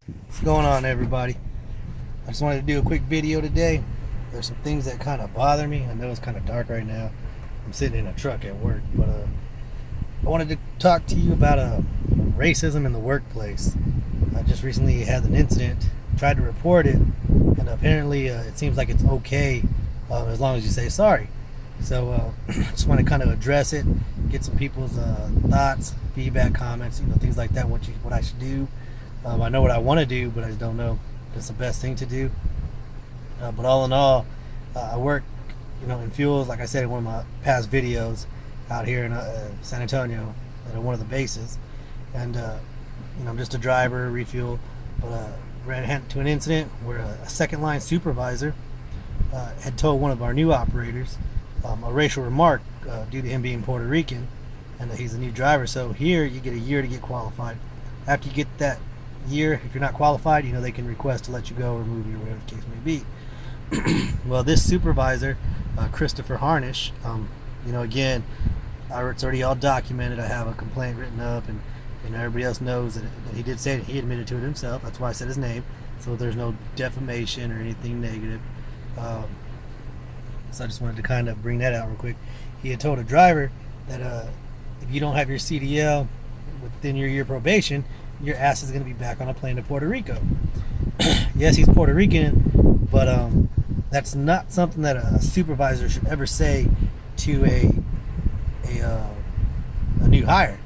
What's going on, everybody? I just wanted to do a quick video today. There's some things that kind of bother me. I know it's kind of dark right now. I'm sitting in a truck at work, but I wanted to talk to you about racism in the workplace. I just recently had an incident, tried to report it, and apparently it seems like it's okay as long as you say sorry. So I just want to kind of address it, get some people's thoughts, feedback, comments, things like that. What I should do. I know what I want to do, but I just don't know if it's the best thing to do. But all in all, I work, in fuels. Like I said in one of my past videos, out here in San Antonio, at one of the bases, and I'm just a driver, refuel. But ran into an incident where a second line supervisor had told one of our new operators a racial remark due to him being Puerto Rican, and he's a new driver. So here you get a year to get qualified. After you get that year, if you're not qualified, they can request to let you go or remove you, or whatever the case may be. Well, this supervisor, Christopher Harnish, again, it's already all documented. I have a complaint written up, and everybody else knows that he did say it. He admitted to it himself. That's why I said his name, so there's no defamation or anything negative. So I just wanted to kind of bring that out real quick. He had told a driver that if you don't have your CDL within your year probation, your ass is going to be back on a plane to Puerto Rico. Yes, he's Puerto Rican, but that's not something that a supervisor should ever say to a new hire,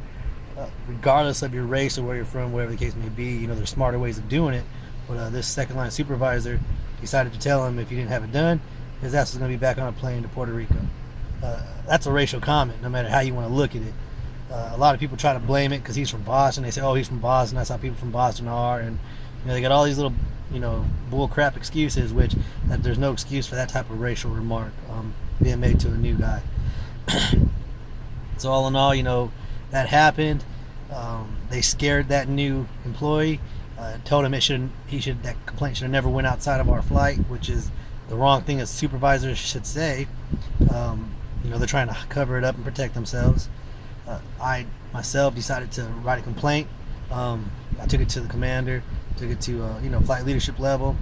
regardless of your race or where you're from, whatever the case may be. There's smarter ways of doing it, but this second line supervisor decided to tell him if he didn't have it done, his ass was going to be back on a plane to Puerto Rico. That's a racial comment, no matter how you want to look at it. A lot of people try to blame it because he's from Boston. They say, "Oh, he's from Boston. That's how people from Boston are," and they got all these little, bull crap excuses. Which that there's no excuse for that type of racial remark being made to a new guy. So all in all, that happened. They scared that new employee. Told him that complaint should have never went outside of our flight, which is the wrong thing a supervisor should say. They're trying to cover it up and protect themselves. I myself decided to write a complaint. I took it to the commander, took it to flight leadership level,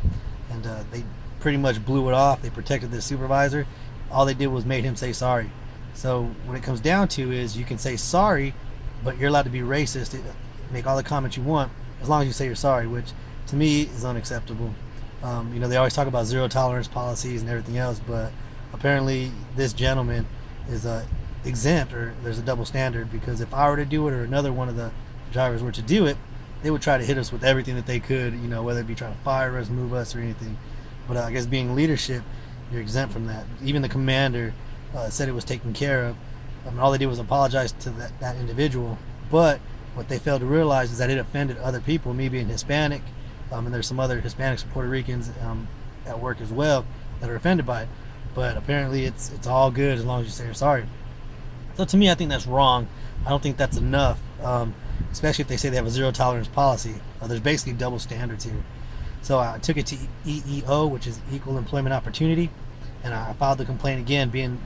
and they pretty much blew it off. They protected the supervisor. All they did was made him say sorry. So what it comes down to is you can say sorry, but you're allowed to be racist, make all the comments you want, as long as you say you're sorry, which to me is unacceptable. They always talk about zero tolerance policies and everything else, but apparently this gentleman is exempt, or there's a double standard, because if I were to do it or another one of the drivers were to do it, they would try to hit us with everything that they could, whether it be trying to fire us, move us, or anything. But I guess being leadership, you're exempt from that. Even the commander said it was taken care of. All they did was apologize to that individual, but what they failed to realize is that it offended other people, me being Hispanic, and there's some other Hispanics and Puerto Ricans at work as well that are offended by it. But apparently it's all good as long as you say you're sorry. So to me, I think that's wrong. I don't think that's enough, especially if they say they have a zero tolerance policy. There's basically double standards here. So I took it to EEO, which is Equal Employment Opportunity, and I filed the complaint again, being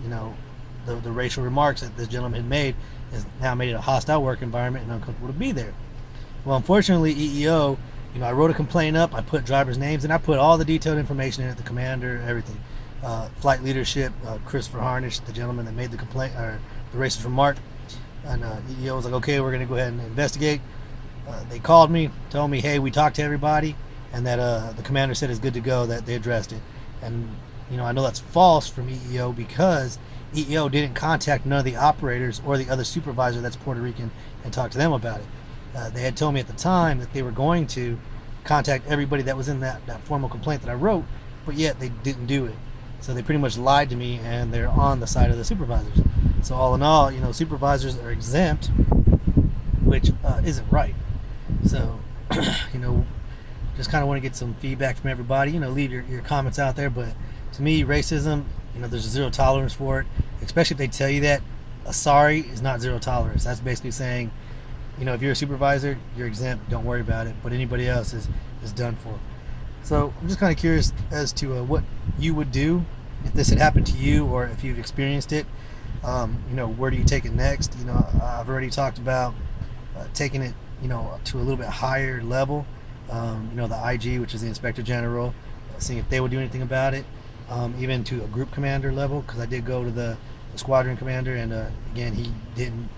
the racial remarks that this gentleman had made has now made it a hostile work environment and uncomfortable to be there. Well, unfortunately, EEO, I wrote a complaint up, I put drivers' names, and I put all the detailed information in it, the commander, everything. Flight leadership, Christopher Harnish, the gentleman that made the complaint, or the racist remark, and EEO was like, okay, we're going to go ahead and investigate. They called me, told me, hey, we talked to everybody, and that the commander said it's good to go, that they addressed it. And I know that's false from EEO, because EEO didn't contact none of the operators or the other supervisor that's Puerto Rican and talk to them about it. They had told me at the time that they were going to contact everybody that was in that formal complaint that I wrote, but yet they didn't do it. So they pretty much lied to me, and they're on the side of the supervisors. So all in all, supervisors are exempt, which isn't right. So, just kind of want to get some feedback from everybody. Leave your comments out there. But to me, racism, there's a zero tolerance for it, especially if they tell you that a sorry is not zero tolerance. That's basically saying, if you're a supervisor, you're exempt, don't worry about it. But anybody else is done for. So I'm just kind of curious as to what you would do if this had happened to you, or if you've experienced it. Where do you take it next? I've already talked about taking it, to a little bit higher level. the IG, which is the Inspector General, seeing if they would do anything about it, even to a group commander level, because I did go to the squadron commander, and again, he didn't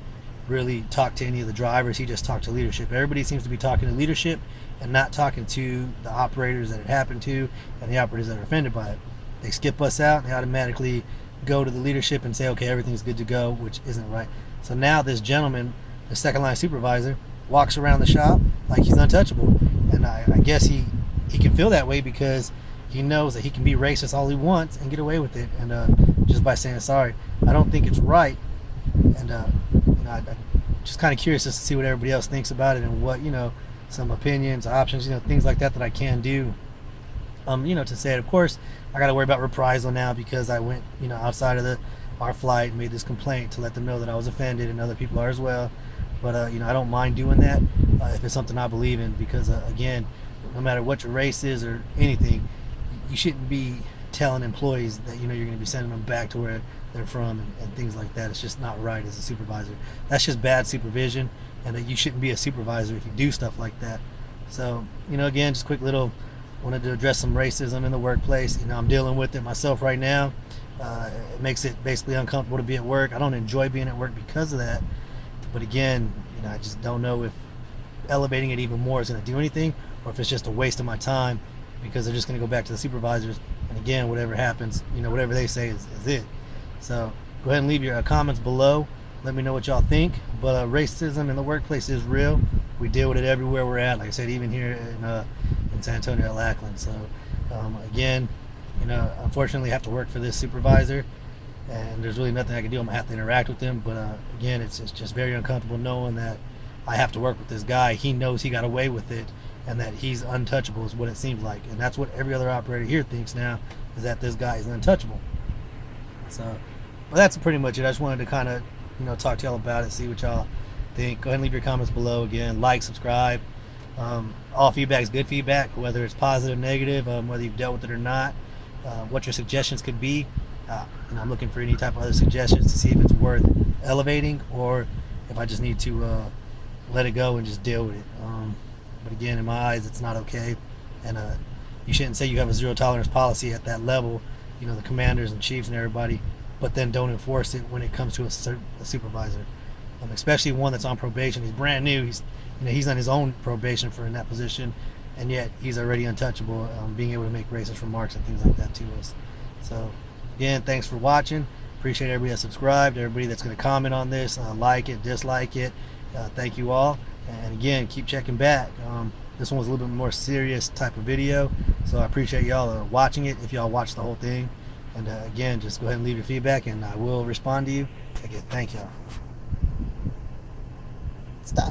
really talk to any of the drivers. He just talked to leadership. Everybody seems to be talking to leadership and not talking to the operators that it happened to and the operators that are offended by it. They skip us out and they automatically go to the leadership and say, okay, everything's good to go, which isn't right. So now this gentleman, the second line supervisor, walks around the shop like he's untouchable, and I guess he can feel that way because he knows that he can be racist all he wants and get away with it, and just by saying sorry. I don't think it's right, and I'm just kind of curious just to see what everybody else thinks about it, and what, some opinions, options, things like that I can do, to say it. Of course, I got to worry about reprisal now because I went, outside of our flight and made this complaint to let them know that I was offended, and other people are as well. But I don't mind doing that if it's something I believe in, because again, no matter what your race is or anything, you shouldn't be telling employees that you're going to be sending them back to where they're from, and things like that. It's just not right as a supervisor. That's just bad supervision, and that you shouldn't be a supervisor if you do stuff like that. So again, just quick little, wanted to address some racism in the workplace. I'm dealing with it myself right now. It makes it basically uncomfortable to be at work. I don't enjoy being at work because of that. But again, I just don't know if elevating it even more is going to do anything, or if it's just a waste of my time, because they're just going to go back to the supervisors, and again, whatever happens, whatever they say is it. So go ahead and leave your comments below. Let me know what y'all think. But racism in the workplace is real. We deal with it everywhere we're at. Like I said, even here in San Antonio at Lackland. So again, unfortunately, I have to work for this supervisor, and there's really nothing I can do. I'm gonna have to interact with him. But again, it's just very uncomfortable knowing that I have to work with this guy. He knows he got away with it, and that he's untouchable is what it seems like. And that's what every other operator here thinks now, is that this guy is untouchable. So, well, that's pretty much it. I just wanted to kind of, talk to y'all about it, see what y'all think. Go ahead and leave your comments below. Again, like, subscribe. All feedback is good feedback, whether it's positive, negative, whether you've dealt with it or not. What your suggestions could be. I'm looking for any type of other suggestions to see if it's worth elevating, or if I just need to let it go and just deal with it. But again, in my eyes, it's not okay, and you shouldn't say you have a zero tolerance policy at that level, the commanders and chiefs and everybody, but then don't enforce it when it comes to a supervisor, especially one that's on probation. He's brand new. He's on his own probation for in that position, and yet he's already untouchable, being able to make racist remarks and things like that to us. So again, thanks for watching. Appreciate everybody that subscribed, everybody that's going to comment on this, like it, dislike it. Thank you all, and again, keep checking back. This one was a little bit more serious type of video, so I appreciate y'all watching it, if y'all watch the whole thing. And again, just go ahead and leave your feedback, and I will respond to you. Again, thank y'all.